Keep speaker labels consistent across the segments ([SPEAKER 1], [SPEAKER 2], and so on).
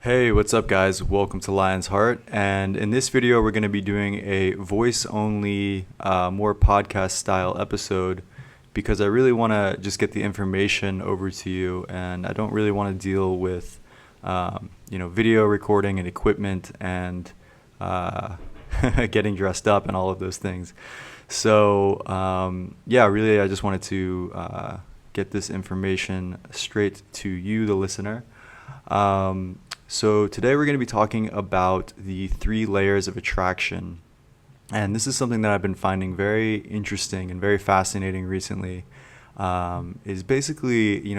[SPEAKER 1] Hey, what's up guys? Welcome to Lion's Heart. And in this video, we're going to be doing a voice only, more podcast style episode because I really want to just get the information over to you. And I don't really want to deal with, video recording and equipment and getting dressed up and all of those things. So, really, I just wanted to get this information straight to you, the listener. So today we're going to be talking about the 3 layers of attraction. And this is something that I've been finding very interesting and very fascinating recently. Is basically,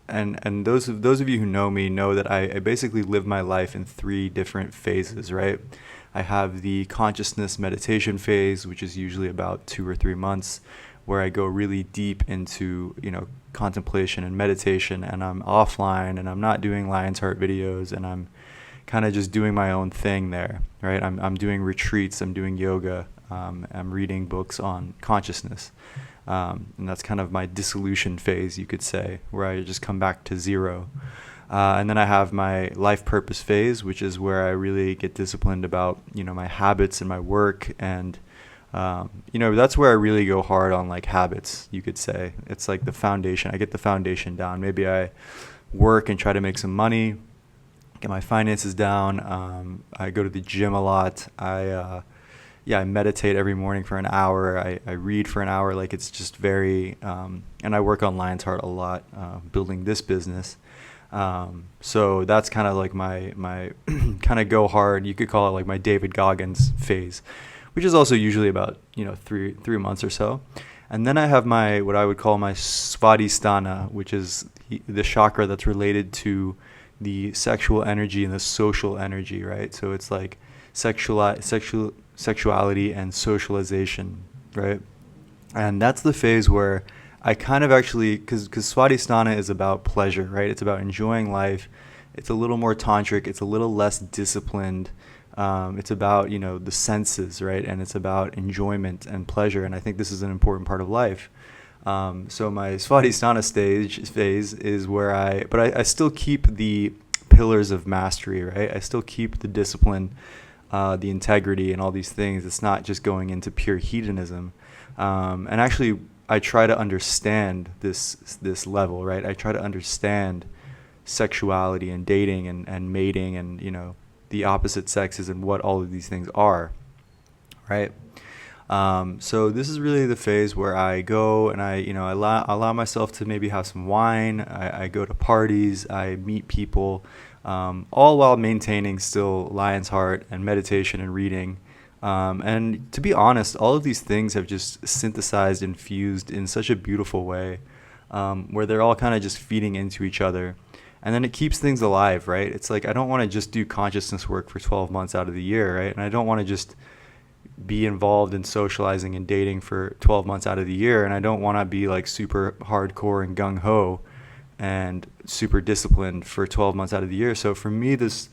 [SPEAKER 1] and those of you who know me know that I basically live my life in 3 different phases, right? I have the consciousness meditation phase, which is usually about 2 or 3 months, where I go really deep into, contemplation and meditation, and I'm offline and I'm not doing Lion's Heart videos, and I'm kind of just doing my own thing there, right? I'm doing retreats, I'm doing yoga, I'm reading books on consciousness, and that's kind of my dissolution phase, you could say, where I just come back to zero. And then I have my life purpose phase, which is where I really get disciplined about, my habits and my work. And, that's where I really go hard on like habits, you could say. It's like the foundation. I get the foundation down. Maybe I work and try to make some money, get my finances down. I go to the gym a lot. I meditate every morning for an hour. I read for an hour. Like it's just very, and I work on Lion's Heart a lot, building this business. So that's kind of like my kind of go hard. You could call it like my David Goggins phase, which is also usually about, 3 months or so. And then I have what I would call my Svadhisthana, which is the chakra that's related to the sexual energy and the social energy, right? So it's like sexuality and socialization, right? And that's the phase where I kind of actually, because Svadhisthana is about pleasure, right? It's about enjoying life. It's a little more tantric. It's a little less disciplined. It's about, the senses, right? And it's about enjoyment and pleasure. And I think this is an important part of life. So my Svadhisthana phase is where I still keep the pillars of mastery, right? I still keep the discipline, the integrity and all these things. It's not just going into pure hedonism. And actually, I try to understand this level, right? I try to understand sexuality and dating and mating and, the opposite sexes and what all of these things are, right? So this is really the phase where I go and I allow myself to maybe have some wine. I go to parties, I meet people, all while maintaining still Lion's Heart and meditation and reading. And to be honest, all of these things have just synthesized and fused in such a beautiful way, where they're all kind of just feeding into each other. And then it keeps things alive, right? It's like I don't want to just do consciousness work for 12 months out of the year, right? And I don't want to just be involved in socializing and dating for 12 months out of the year. And I don't want to be like super hardcore and gung-ho and super disciplined for 12 months out of the year. So for me, this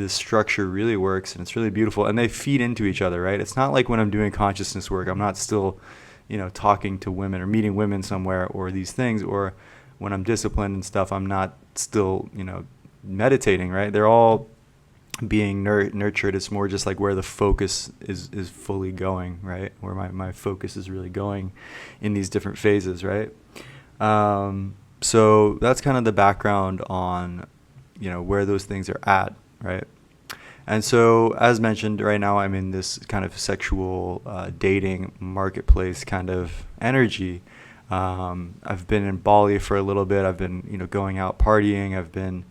[SPEAKER 1] structure really works, and it's really beautiful, and they feed into each other, right? It's not like when I'm doing consciousness work, I'm not still, talking to women or meeting women somewhere or these things, or when I'm disciplined and stuff, I'm not still, meditating, right? They're all being nurtured. It's more just like where the focus is fully going, right? Where my focus is really going in these different phases, right? So that's kind of the background on, where those things are at, right? And so, as mentioned, right now I'm in this kind of sexual dating marketplace kind of energy. I've been in Bali for a little bit. I've been, going out partying. I've been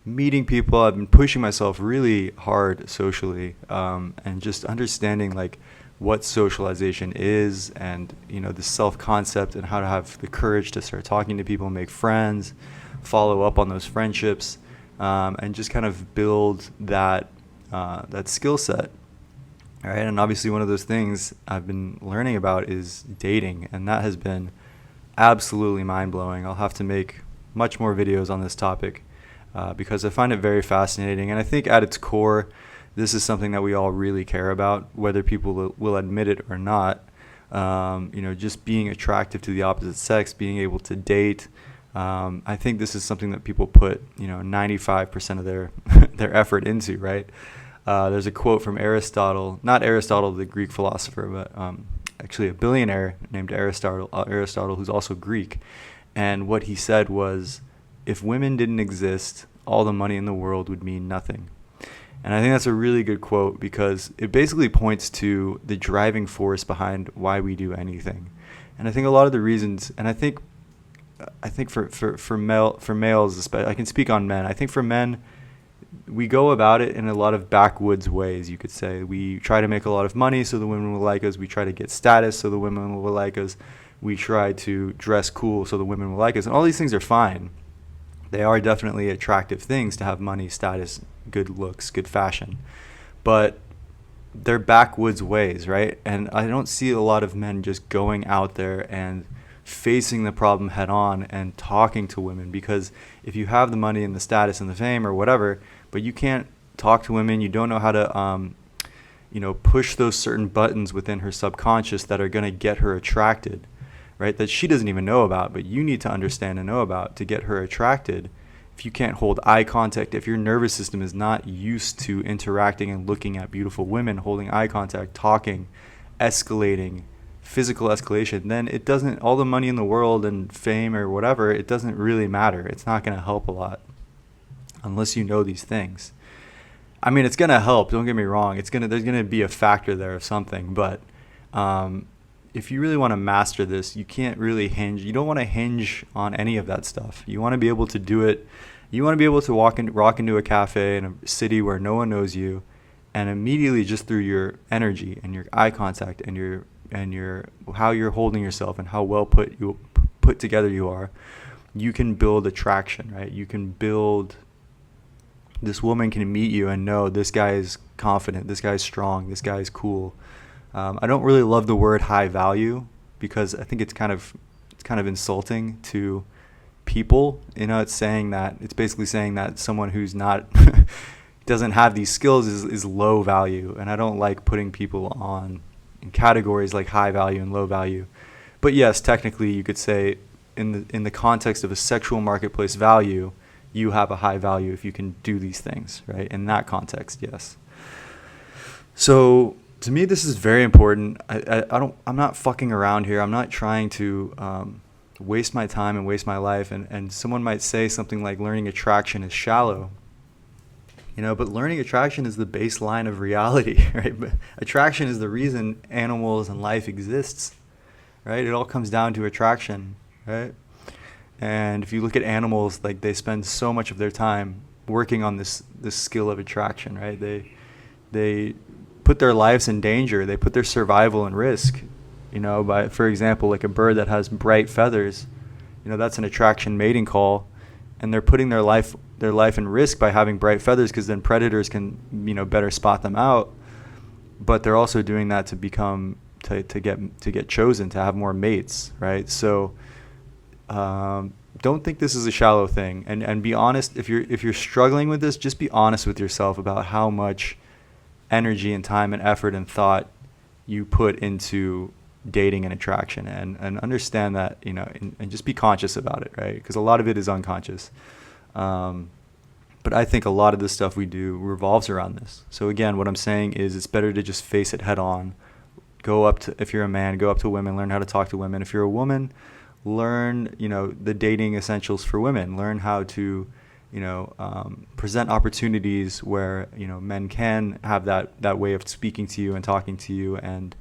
[SPEAKER 1] meeting people. I've been pushing myself really hard socially, and just understanding like what socialization is, and the self-concept, and how to have the courage to start talking to people, make friends, follow up on those friendships, and just kind of build that skill set. All right. And obviously one of those things I've been learning about is dating, and that has been absolutely mind-blowing. I'll have to make much more videos on this topic, because I find it very fascinating. And I think at its core, this is something that we all really care about, whether people will admit it or not. Just being attractive to the opposite sex, being able to date, I think this is something that people put, 95% of their their effort into, right? There's a quote from Aristotle, not Aristotle, the Greek philosopher, but actually a billionaire named Aristotle, who's also Greek. And what he said was, if women didn't exist, all the money in the world would mean nothing. And I think that's a really good quote because it basically points to the driving force behind why we do anything. And I think a lot of the reasons, and I think for males, especially, I can speak on men. I think for men, we go about it in a lot of backwoods ways, you could say. We try to make a lot of money so the women will like us. We try to get status so the women will like us. We try to dress cool so the women will like us. And all these things are fine. They are definitely attractive things to have money, status, good looks, good fashion. But they're backwoods ways, right? And I don't see a lot of men just going out there and facing the problem head on and talking to women, because if you have the money and the status and the fame or whatever, but you can't talk to women, you don't know how to push those certain buttons within her subconscious that are going to get her attracted, right? That she doesn't even know about, but you need to understand and know about to get her attracted. If you can't hold eye contact, if your nervous system is not used to interacting and looking at beautiful women, holding eye contact, talking, escalating, physical escalation, then it doesn't, all the money in the world and fame or whatever, it doesn't really matter. It's not going to help a lot unless you know these things. I mean, it's going to help, don't get me wrong. There's going to be a factor there of something, but if you really want to master this, you can't really you don't want to hinge on any of that stuff. You want to be able to do it. You want to be able to rock into a cafe in a city where no one knows you, and immediately just through your energy and your eye contact and your how you're holding yourself and how well put together you are, you can build attraction, right? You can build, this woman can meet you and know this guy is confident, this guy is strong, this guy is cool. I don't really love the word high value because I think it's kind of insulting to people. It's basically saying that someone who's not doesn't have these skills is low value, and I don't like putting people in categories like high value and low value. But yes, technically you could say in the context of a sexual marketplace value, you have a high value if you can do these things, right? In that context, yes. So to me, this is very important. I'm not fucking around here. I'm not trying to waste my time and waste my life. And someone might say something like learning attraction is shallow. But learning attraction is the baseline of reality, right? But attraction is the reason animals and life exists, right? It all comes down to attraction, right? And if you look at animals, like they spend so much of their time working on this skill of attraction, right? They put their lives in danger. They put their survival in risk, by, for example, like a bird that has bright feathers, that's an attraction mating call, and they're putting their life in risk by having bright feathers because then predators can, better spot them out. But they're also doing that to get chosen, to have more mates, right? So don't think this is a shallow thing, and be honest. If you're struggling with this, just be honest with yourself about how much energy and time and effort and thought you put into dating and attraction, and understand that, and just be conscious about it, right? Because a lot of it is unconscious. But I think a lot of the stuff we do revolves around this. So again, what I'm saying is it's better to just face it head on. If you're a man, go up to women, learn how to talk to women. If you're a woman, learn, the dating essentials for women. Learn how to, present opportunities where, men can have that way of speaking to you and talking to you, and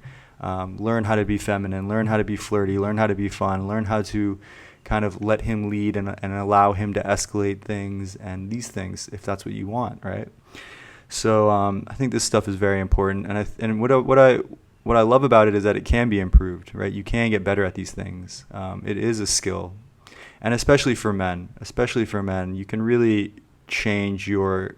[SPEAKER 1] learn how to be feminine, learn how to be flirty, learn how to be fun, learn how to kind of let him lead and allow him to escalate things and these things if that's what you want, right? So I think this stuff is very important, and what I love about it is that it can be improved, right? You can get better at these things. It is a skill, and especially for men, you can really change your.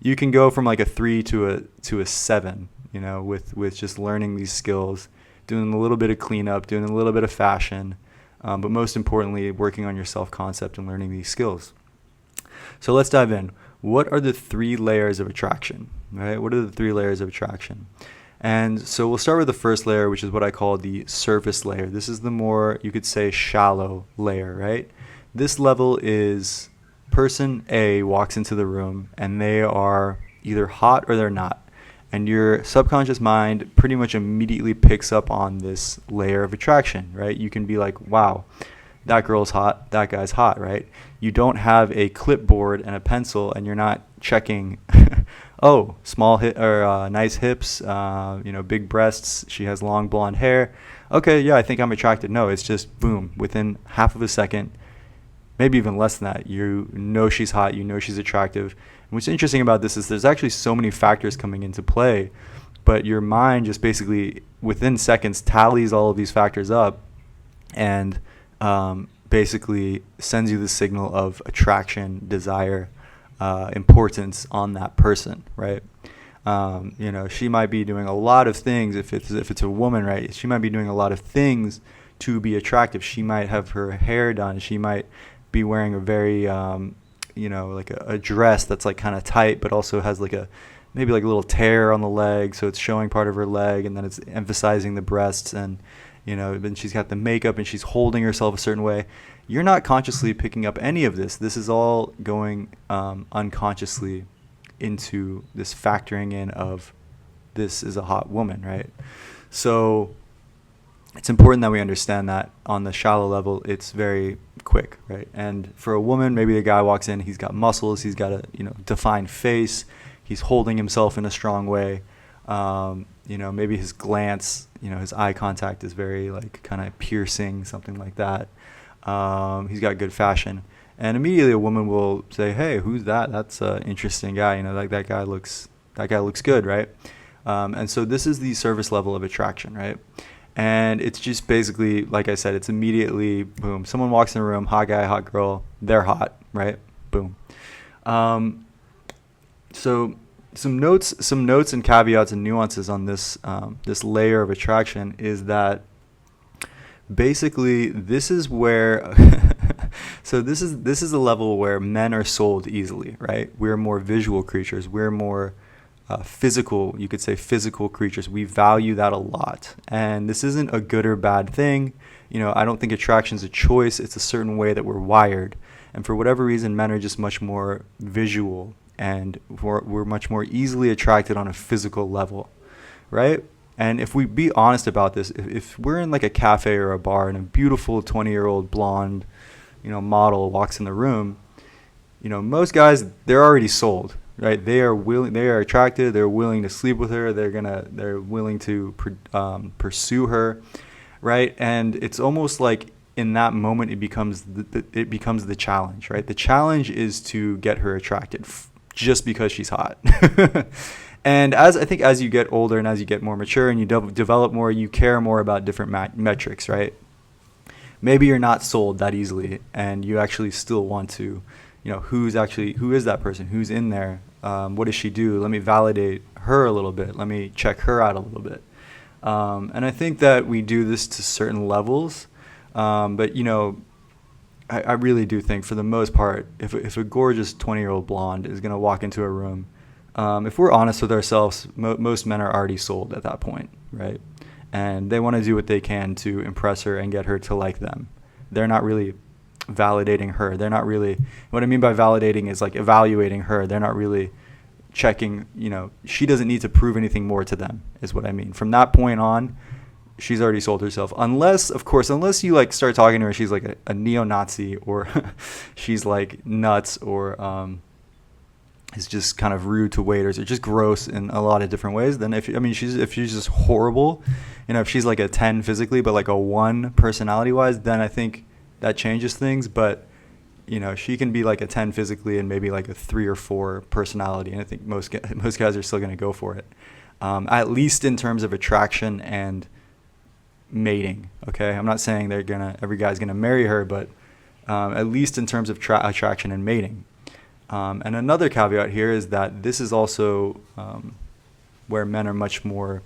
[SPEAKER 1] You can go from like a 3 to a 7, with just learning these skills, doing a little bit of cleanup, doing a little bit of fashion. But most importantly, working on your self-concept and learning these skills. So let's dive in. What are the 3 layers of attraction? Right? What are the 3 layers of attraction? And so we'll start with the first layer, which is what I call the surface layer. This is the more, you could say, shallow layer, right? This level is person A walks into the room and they are either hot or they're not. And your subconscious mind pretty much immediately picks up on this layer of attraction, right? You can be like, wow, that girl's hot, that guy's hot, right? You don't have a clipboard and a pencil and you're not checking, oh, small hip or nice hips, big breasts, she has long blonde hair. Okay, yeah, I think I'm attracted. No, it's just boom, within half of a second, maybe even less than that, you know she's hot, you know she's attractive. And what's interesting about this is there's actually so many factors coming into play, but your mind just basically within seconds tallies all of these factors up and basically sends you the signal of attraction, desire, importance on that person, right? She might be doing a lot of things. If it's a woman, right, she might be doing a lot of things to be attractive. She might have her hair done. She might be wearing a very, like a dress that's like kind of tight, but also has like maybe like a little tear on the leg, so it's showing part of her leg, and then it's emphasizing the breasts, and then she's got the makeup and she's holding herself a certain way. You're not consciously picking up any of this. This is all going unconsciously into this factoring in of this is a hot woman, right? So it's important that we understand that on the shallow level, it's very quick, right? And for a woman, maybe the guy walks in, he's got muscles, he's got a defined face, he's holding himself in a strong way. Maybe his glance, his eye contact is very like kind of piercing, something like that. He's got good fashion. And immediately a woman will say, hey, who's that? That's an interesting guy. Like that guy looks good, right? And so this is the surface level of attraction, right? And it's just basically, like I said, it's immediately, boom, someone walks in the room, hot guy, hot girl, they're hot, right? Boom. So some notes and caveats and nuances on this this layer of attraction is that basically this is where so this is a level where men are sold easily, right? We're more visual creatures. We're more physical, you could say physical creatures. We value that a lot. And this isn't a good or bad thing. I don't think attraction is a choice. It's a certain way that we're wired. And for whatever reason, men are just much more visual, and we're much more easily attracted on a physical level, right? And if we be honest about this, if we're in like a cafe or a bar and a beautiful 20-year-old blonde, model walks in the room, most guys, they're already sold, right? They are attracted, they're willing to sleep with her, they're willing to pursue her, right? And it's almost like in that moment it becomes the challenge, right? The challenge is to get her attracted just because she's hot. And as you get older and as you get more mature and you develop more, you care more about different metrics, right? Maybe you're not sold that easily, and you actually still want to, who is that person? Who's in there? What does she do? Let me validate her a little bit. Let me check her out a little bit. And I think that we do this to certain levels, but I really do think for the most part, if a gorgeous 20-year-old blonde is going to walk into a room, if we're honest with ourselves, most men are already sold at that point, right? And they want to do what they can to impress her and get her to like them. They're not really validating her. They're not really, what I mean by validating is like evaluating her. They're not really checking, she doesn't need to prove anything more to them, is what I mean. From that point on, she's already sold herself. Unless you like start talking to her, she's like a neo-Nazi, or she's like nuts, or is just kind of rude to waiters, or just gross in a lot of different ways. Then if she's just horrible, if she's like a 10 physically but like a 1 personality wise, then I think that changes things. But she can be like a 10 physically and maybe like a 3 or 4 personality, and I think most guys are still going to go for it, at least in terms of attraction and mating. Okay, I'm not saying every guy's gonna marry her, but at least in terms of attraction and mating. And another caveat here is that this is also where men have much more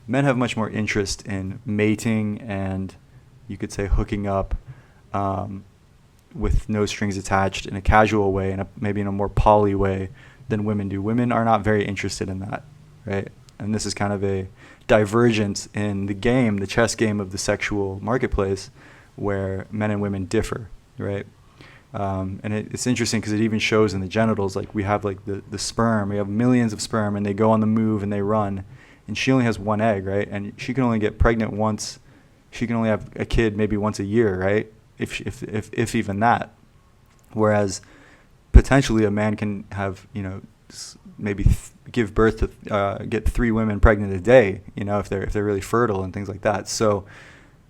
[SPEAKER 1] interest in mating, and you could say hooking up with no strings attached in a casual way, and maybe in a more poly way than women do. Women are not very interested in that, right? And this is kind of a divergence in the chess game of the sexual marketplace, where men and women differ, right? And it's interesting because it even shows in the genitals. Like we have like the sperm, we have millions of sperm, and they go on the move and they run, and she only has one egg, right? And she can only get pregnant once. She can only have a kid maybe once a year, right? If even that. Whereas potentially a man can have, maybe give birth to get 3 women pregnant a day, if they're really fertile and things like that. So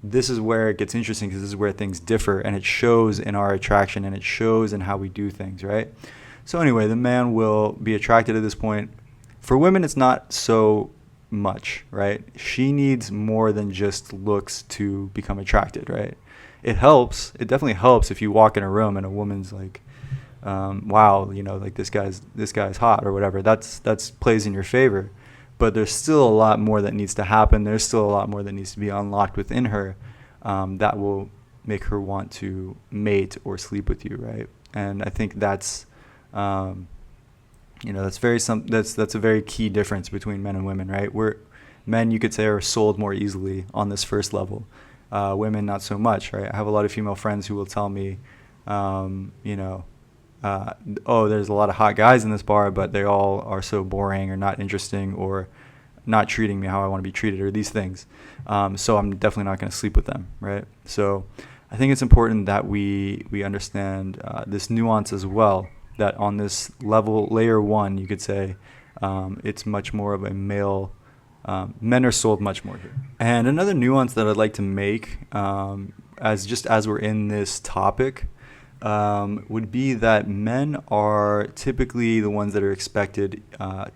[SPEAKER 1] this is where it gets interesting, because this is where things differ, and it shows in our attraction, and it shows in how we do things, right? So anyway, the man will be attracted at this point. For women, it's not so much, right? She needs more than just looks to become attracted, right? It helps. It definitely helps if you walk in a room and a woman's like, wow, like this guy's hot or whatever. That's plays in your favor. But there's still a lot more that needs to happen. There's still a lot more that needs to be unlocked within her, that will make her want to mate or sleep with you, right? And I think that's, that's that's a very key difference between men and women, right? Men, you could say, are sold more easily on this first level. Women, not so much, right? I have a lot of female friends who will tell me, there's a lot of hot guys in this bar, but they all are so boring or not interesting or not treating me how I want to be treated, or these things. So I'm definitely not going to sleep with them, right? So I think it's important that we understand this nuance as well, that on this level, layer 1, you could say, it's much more of a male. Men are sold much more here. And another nuance that I'd like to make, as we're in this topic, would be that men are typically the ones that are expected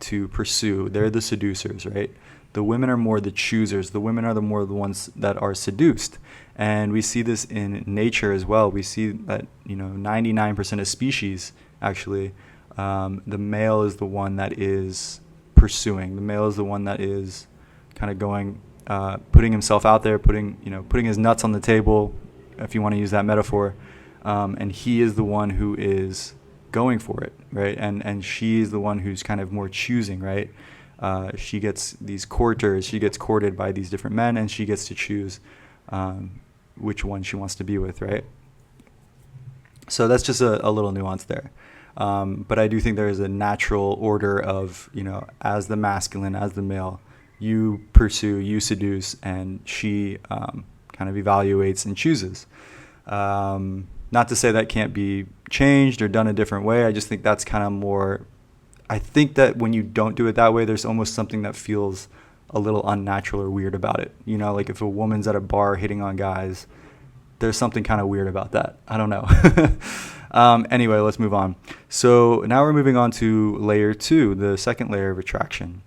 [SPEAKER 1] to pursue. They're the seducers, right? The women are more the choosers. The women are the ones that are seduced. And we see this in nature as well. We see that 99% of species, actually, the male is the one that is pursuing. The male is the one that is kind of going, putting himself out there, putting his nuts on the table, if you want to use that metaphor. And he is the one who is going for it, right? And she is the one who's kind of more choosing, right? She gets these courters, she gets courted by these different men, and she gets to choose which one she wants to be with, right? So that's just a little nuance there. But I do think there is a natural order of, as the masculine, as the male, you pursue, you seduce, and she kind of evaluates and chooses. Not to say that can't be changed or done a different way. I just think that's kind of more, I think that when you don't do it that way, there's almost something that feels a little unnatural or weird about it. Like if a woman's at a bar hitting on guys, there's something kind of weird about that. I don't know. Anyway, let's move on. So now we're moving on to layer 2, the second layer of attraction.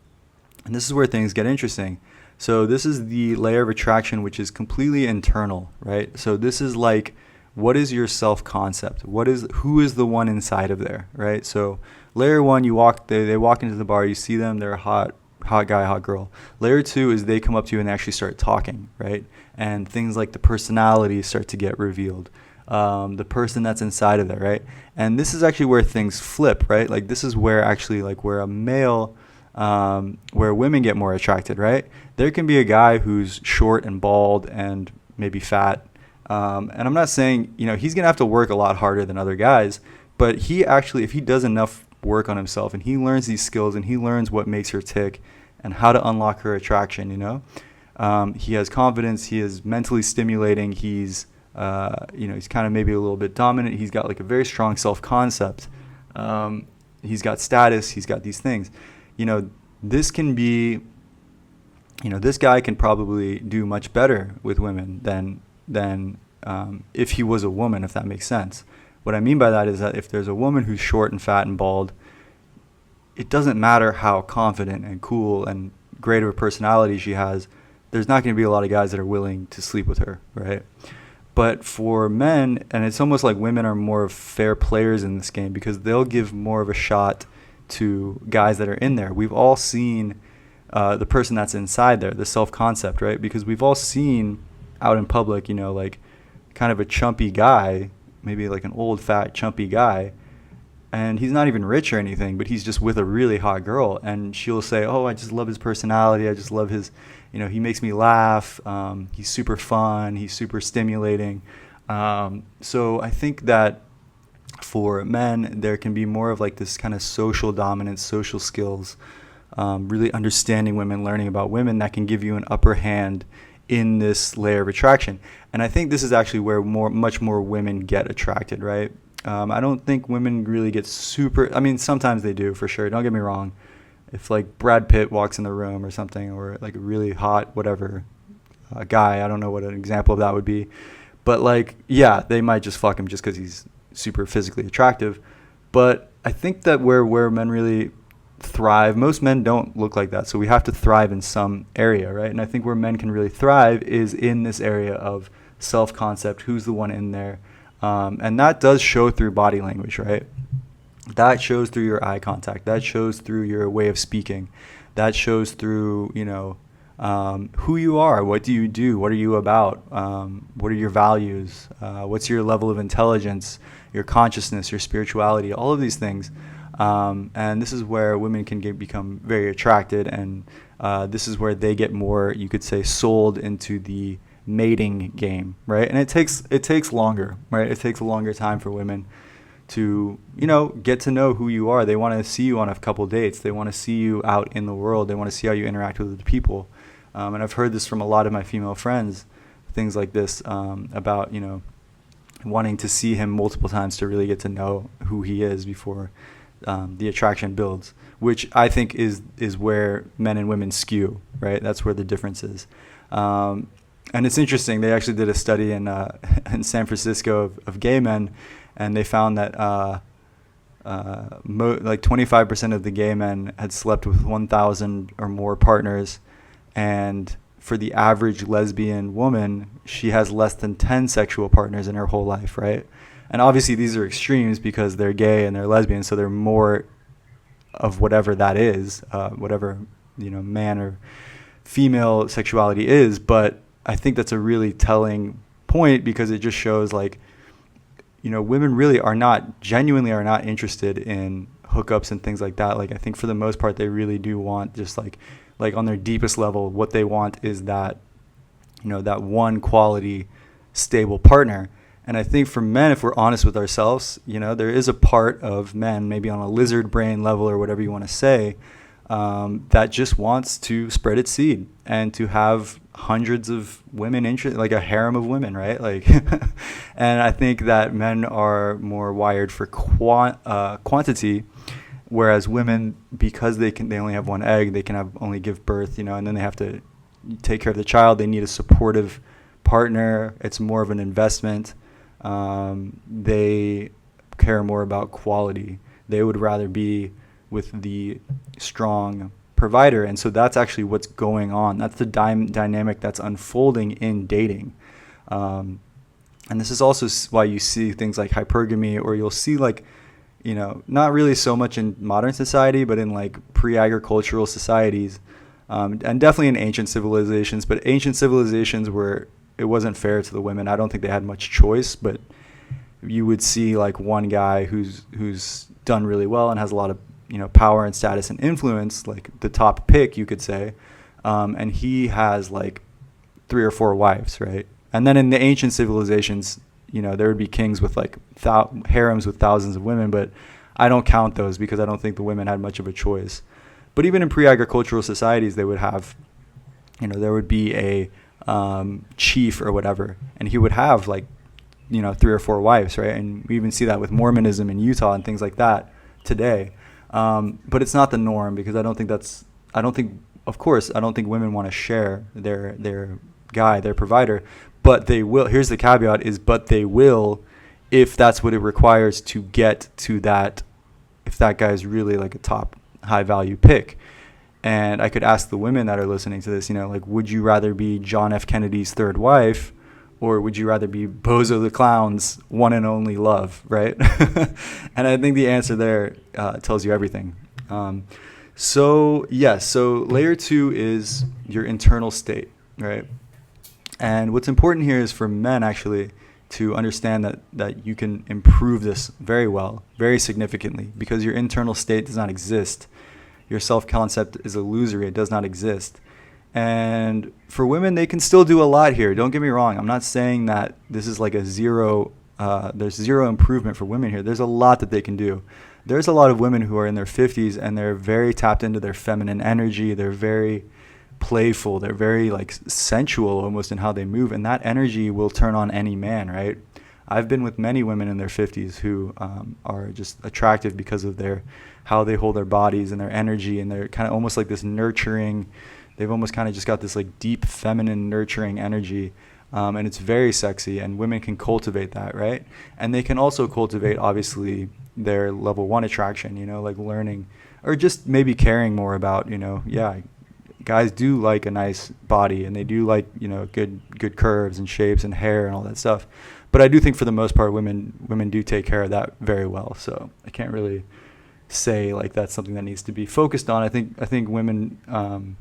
[SPEAKER 1] And this is where things get interesting. So this is the layer of attraction which is completely internal, right? So this is like, what is your self-concept? Who is the one inside of there, right? So layer 1, they walk into the bar, you see them, they're a hot guy, hot girl. Layer 2 is they come up to you and actually start talking, right? And things like the personality start to get revealed. The person that's inside of there, right? And this is actually where things flip, right? Like this is where actually where a male, where women get more attracted, right? There can be a guy who's short and bald and maybe fat. And I'm not saying, he's going to have to work a lot harder than other guys, but he actually, if he does enough work on himself and he learns these skills and he learns what makes her tick and how to unlock her attraction, he has confidence, he is mentally stimulating, he's kind of maybe a little bit dominant, he's got like a very strong self-concept, he's got status, he's got these things. This can be, this guy can probably do much better with women than if he was a woman, if that makes sense. What I mean by that is that if there's a woman who's short and fat and bald, it doesn't matter how confident and cool and great of a personality she has, there's not going to be a lot of guys that are willing to sleep with her, right? But for men, and it's almost like women are more fair players in this game because they'll give more of a shot to guys that are in there. We've all seen the person that's inside there, the self-concept, right? Because we've all seen out in public, like kind of a chumpy guy, maybe like an old, fat, chumpy guy, and he's not even rich or anything, but he's just with a really hot girl, and she'll say, oh, I just love his personality, I just love his, he makes me laugh, he's super fun, he's super stimulating. So I think that For men, there can be more of like this kind of social dominance, social skills, really understanding women, learning about women that can give you an upper hand in this layer of attraction. And I think this is actually where much more women get attracted, right? I don't think women really get super. I mean, sometimes they do for sure. Don't get me wrong. If like Brad Pitt walks in the room or something, or like a really hot whatever guy, I don't know what an example of that would be, but like yeah, they might just fuck him just because he's super physically attractive. But I think that where men really thrive, most men don't look like that, so we have to thrive in some area, right? And I think where men can really thrive is in this area of self-concept, who's the one in there, and that does show through body language, right? That shows through your eye contact, that shows through your way of speaking, that shows through, who you are, what do, what are you about, what are your values, what's your level of intelligence, your consciousness, your spirituality, all of these things. And this is where women can become very attracted, and this is where they get more, you could say, sold into the mating game, right? And it takes longer, right? It takes a longer time for women to, get to know who you are. They want to see you on a couple dates. They want to see you out in the world. They want to see how you interact with other people. And I've heard this from a lot of my female friends, things like this, about, wanting to see him multiple times to really get to know who he is before the attraction builds, which I think is where men and women skew, right? That's where the difference is. And it's interesting. They actually did a study in San Francisco of gay men, and they found that like 25% of the gay men had slept with 1,000 or more partners, and for the average lesbian woman, she has less than 10 sexual partners in her whole life, right? And obviously these are extremes because they're gay and they're lesbian, so they're more of whatever that is, whatever, man or female sexuality is. But I think that's a really telling point, because it just shows like, women really genuinely are not interested in hookups and things like that. Like, I think for the most part, they really do want just like on their deepest level, what they want is that, that one quality, stable partner. And I think for men, if we're honest with ourselves, there is a part of men, maybe on a lizard brain level or whatever you want to say, that just wants to spread its seed and to have hundreds of women, like a harem of women, right? Like, and I think that men are more wired for quantity, whereas women, because they only have one egg, they can only give birth, and then they have to take care of the child. They need a supportive partner. It's more of an investment. They care more about quality. They would rather be with the strong provider. And so that's actually what's going on. That's the dynamic that's unfolding in dating. And this is also why you see things like hypergamy, or you'll see like, not really so much in modern society, but in like pre-agricultural societies, and definitely in ancient civilizations. But ancient civilizations where it wasn't fair to the women, I don't think they had much choice, but you would see like one guy who's done really well and has a lot of, power and status and influence, like the top pick, you could say, and he has like 3 or 4 wives, right? And then in the ancient civilizations, there would be kings with like harems with thousands of women, but I don't count those because I don't think the women had much of a choice. But even in pre-agricultural societies, they would have, there would be a chief or whatever, and he would have like, 3 or 4 wives, right? And we even see that with Mormonism in Utah and things like that today. But it's not the norm, because I don't think women want to share their guy, their provider, but they will. Here's the caveat is, but they will, if that's what it requires to get to that, if that guy is really like a top high value pick. And I could ask the women that are listening to this, like, would you rather be John F. Kennedy's third wife, or would you rather be Bozo the Clown's one and only love, right? And I think the answer there tells you everything. So layer 2 is your internal state, right? And what's important here is for men actually to understand that you can improve this very well, very significantly, because your internal state does not exist. Your self-concept is illusory. It does not exist. And for women, they can still do a lot here. Don't get me wrong. I'm not saying that this is like a zero there's zero improvement for women here. There's a lot that they can do. There's a lot of women who are in their 50s and they're very tapped into their feminine energy. They're very playful. They're very like sensual almost in how they move, and that energy will turn on any man, right? I've been with many women in their 50s who are just attractive because of their how they hold their bodies and their energy, and they're kind of almost like this nurturing. They've almost kind of just got this like deep feminine nurturing energy, and it's very sexy, and women can cultivate that, right? And they can also cultivate obviously their level 1 attraction, you know, like learning or just maybe caring more about, you know, yeah, guys do like a nice body and they do like, you know, good curves and shapes and hair and all that stuff. But I do think for the most part, women do take care of that very well. So I can't really say like that's something that needs to be focused on. I think women,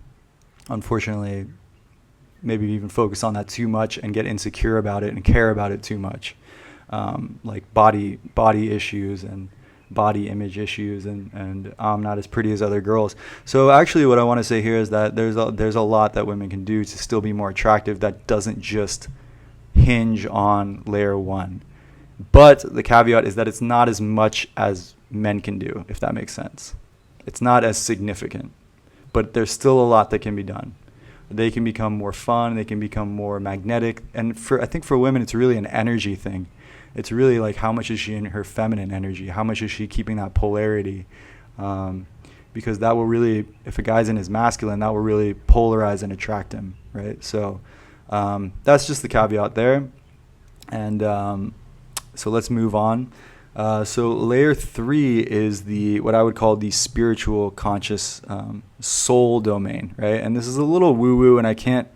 [SPEAKER 1] unfortunately, maybe even focus on that too much and get insecure about it and care about it too much, like body issues and body image issues, and I'm not as pretty as other girls. So actually, what I want to say here is that there's a lot that women can do to still be more attractive that doesn't just hinge on layer 1. But the caveat is that it's not as much as men can do, if that makes sense. It's not as significant, but there's still a lot that can be done. They can become more fun, they can become more magnetic, and I think for women it's really an energy thing. It's really like how much is she in her feminine energy, how much is she keeping that polarity, because that will really, if a guy's in his masculine, that will really polarize and attract him, right? So that's just the caveat there. And so let's move on. So layer 3 is what I would call the spiritual conscious soul domain, right? And this is a little woo-woo, and I can't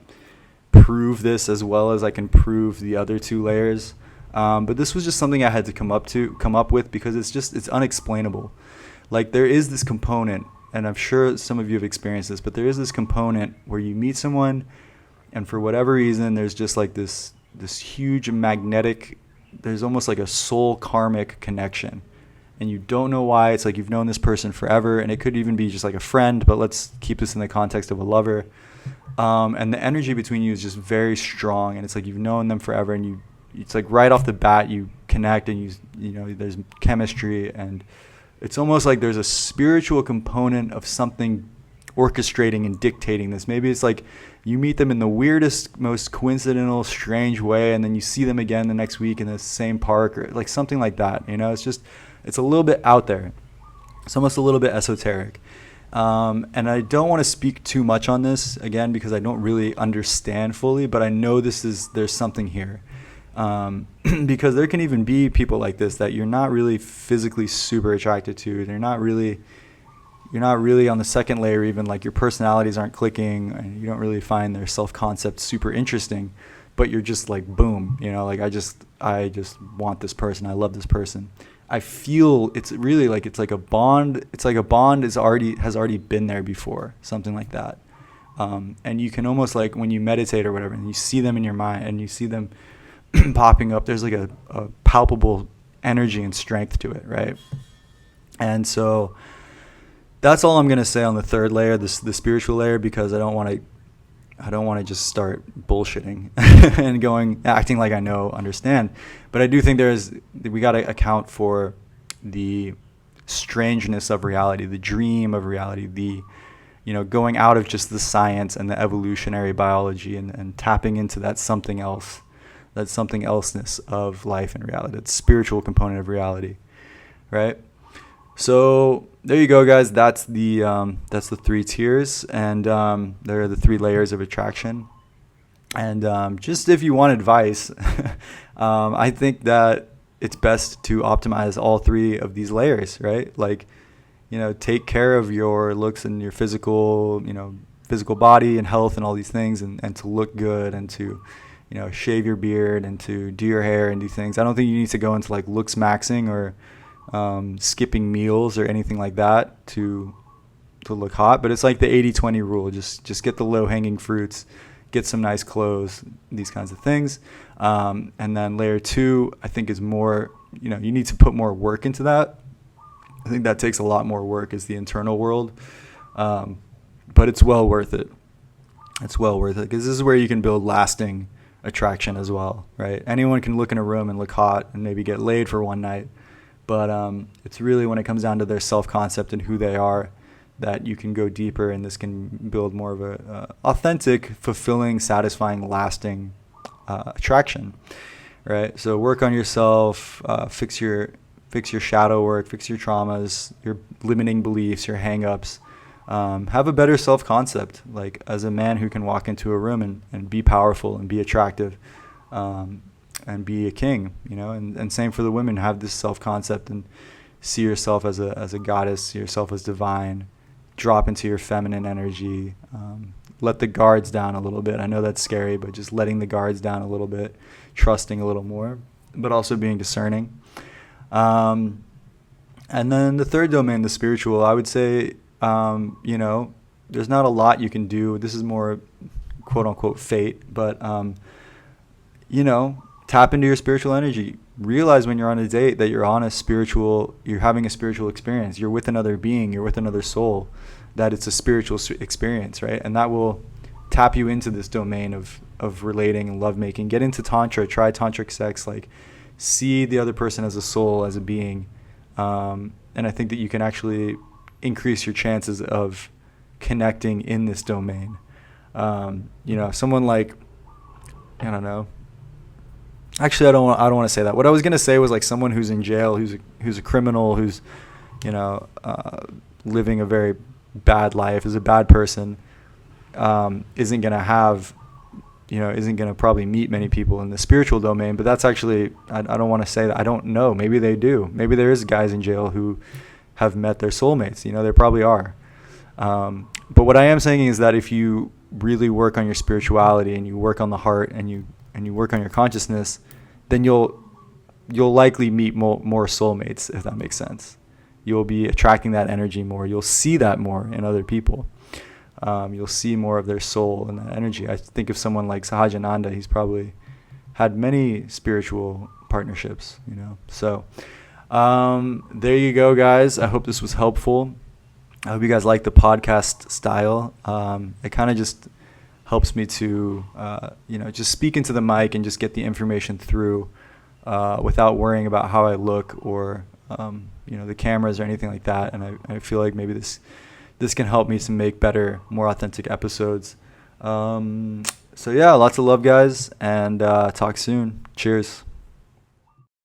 [SPEAKER 1] prove this as well as I can prove the other 2 layers. But this was just something I had to come up with because it's unexplainable. Like there is this component, and I'm sure some of you have experienced this, but there is this component where you meet someone, and for whatever reason, there's just like this huge magnetic, there's almost like a soul karmic connection, and you don't know why. It's like you've known this person forever, and it could even be just like a friend, but let's keep this in the context of a lover. And the energy between you is just very strong, and it's like you've known them forever, and it's like right off the bat you connect, and you know there's chemistry, and it's almost like there's a spiritual component of something orchestrating and dictating this. Maybe it's like you meet them in the weirdest, most coincidental, strange way, and then you see them again the next week in the same park, or like something like that. You know, it's a little bit out there. It's almost a little bit esoteric. And I don't want to speak too much on this again because I don't really understand fully, but I know there's something here. Because there can even be people like this that you're not really physically super attracted to. You're not really on the second layer even, like your personalities aren't clicking and you don't really find their self-concept super interesting, but you're just like, boom, you know, like I just want this person. I love this person. I feel it's really like, it's like a bond. It's like a bond has already been there before, something like that. And you can almost like when you meditate or whatever, and you see them in your mind and you see them popping up, there's like a palpable energy and strength to it, right? And so that's all I'm going to say on the third layer, the spiritual layer, because I don't want to just start bullshitting and acting like I understand. But I do think we got to account for the strangeness of reality, the dream of reality, going out of just the science and the evolutionary biology and tapping into that something else, that something elseness of life and reality, that spiritual component of reality, right? So there you go, guys. That's the 3 tiers, and there are the 3 layers of attraction. And just if you want advice, I think that it's best to optimize all 3 of these layers, right? Like, take care of your looks and your physical body and health and all these things, and to look good, and to, shave your beard and to do your hair and do things. I don't think you need to go into like looks maxing or skipping meals or anything like that to look hot, but it's like the 80-20 rule. Just get the low-hanging fruits, get some nice clothes, these kinds of things. And then layer 2, I think, is more, you need to put more work into that. I think that takes a lot more work, is the internal world. But it's well worth it. It's well worth it, because this is where you can build lasting attraction as well, right? Anyone can look in a room and look hot and maybe get laid for one night, but it's really when it comes down to their self-concept and who they are that you can go deeper, and this can build more of a authentic, fulfilling, satisfying, lasting attraction, right? So work on yourself, fix your shadow work, fix your traumas, your limiting beliefs, your hang-ups. Have a better self-concept, like as a man who can walk into a room and be powerful and be attractive, and be a king, and same for the women. Have this self-concept and see yourself as a goddess, see yourself as divine, drop into your feminine energy, let the guards down a little bit. I know that's scary, but just letting the guards down a little bit, trusting a little more, but also being discerning. And then the third domain, the spiritual, I would say, there's not a lot you can do. This is more quote unquote fate, but, tap into your spiritual energy. Realize when you're on a date that you're having a spiritual experience. You're with another being, you're with another soul, that it's a spiritual experience, right? And that will tap you into this domain of relating and lovemaking. Get into Tantra, try tantric sex, like see the other person as a soul, as a being. And I think that you can actually increase your chances of connecting in this domain. Someone like, I don't know. Actually, I don't want to say that. What I was going to say was like someone who's in jail, who's a criminal, who's, living a very bad life, is a bad person, isn't going to probably meet many people in the spiritual domain. But that's actually, I don't want to say that. I don't know. Maybe they do. Maybe there is guys in jail who have met their soulmates. There probably are. But what I am saying is that if you really work on your spirituality and you work on the heart and you work on your consciousness, then you'll likely meet more soulmates, if that makes sense. You'll be attracting that energy more. You'll see that more in other people. You'll see more of their soul and that energy. I think of someone like Sahajananda. He's probably had many spiritual partnerships, So there you go, guys. I hope this was helpful. I hope you guys like the podcast style. It kind of just helps me to, just speak into the mic and just get the information through without worrying about how I look or, the cameras or anything like that. And I feel like maybe this can help me to make better, more authentic episodes. So yeah, lots of love, guys, and talk soon. Cheers.